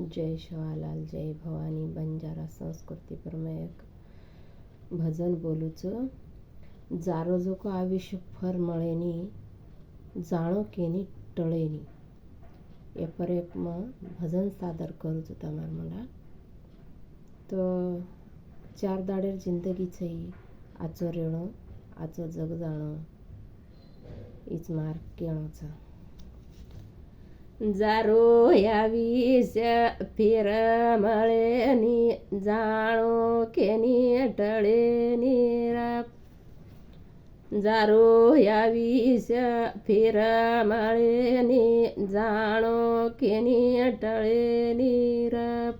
जय शिवालाल जय भवानी बंजारा संस्कृती पर मैं एक भजन बोलूँ। जारो जो को आविष्य फर मळेनी जाणो केनी टळेनी ये पर एक भजन सादर करूँ तमार मला। तो 4 दाडेर जिंदगी छई आचो रेणो आचो जग जाणो इच मार केणो छ। जारो यावीस फिर मळेनी जाणो केनी टळेनी रा। जारो यावीस फिर मळेनी जाणो केनी टळेनी रा।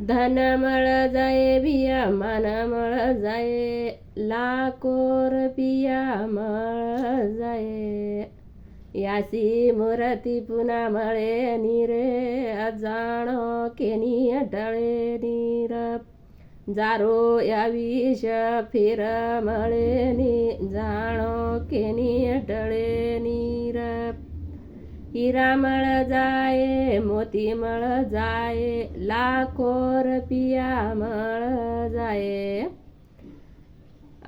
धन मळ जाये बिया मान मळ जाये लाखो रुपया मळ जाये। यासी मूर्ती पुन्हा मळे रे जाणो केनी टळे नीर। जारो याविष फिर मळेनी जाणो केनी टळे नीर। हिरा मळ जाये मोती मळ जाये लाखो रुपया मळ जाये।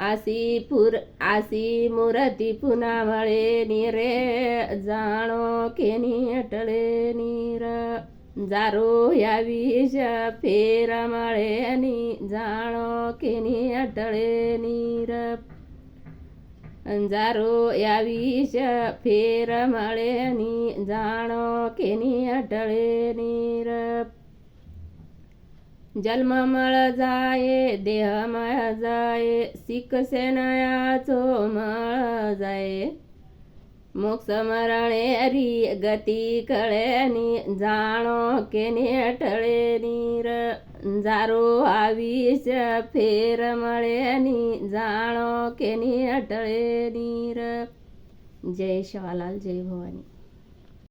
आसी मूर्ती पुन्हा मळे रे जाणो केनी टळे नीर। जारो याविष फेर मळेनी जाणो केनी टळे नीर। जारो याविष फेर मळेनी जाणो केनी टळे नीर। जन्म मळ जाये देह मळ जाये शिकसेनयाचो मळ जाये। मोक्ष मरणे री गती कळेनी जाणो केनी टळे नीर। जारो आविष फेर मळेनी जाणो केनी टळे नीर। जय शिवालाल जय भवानी।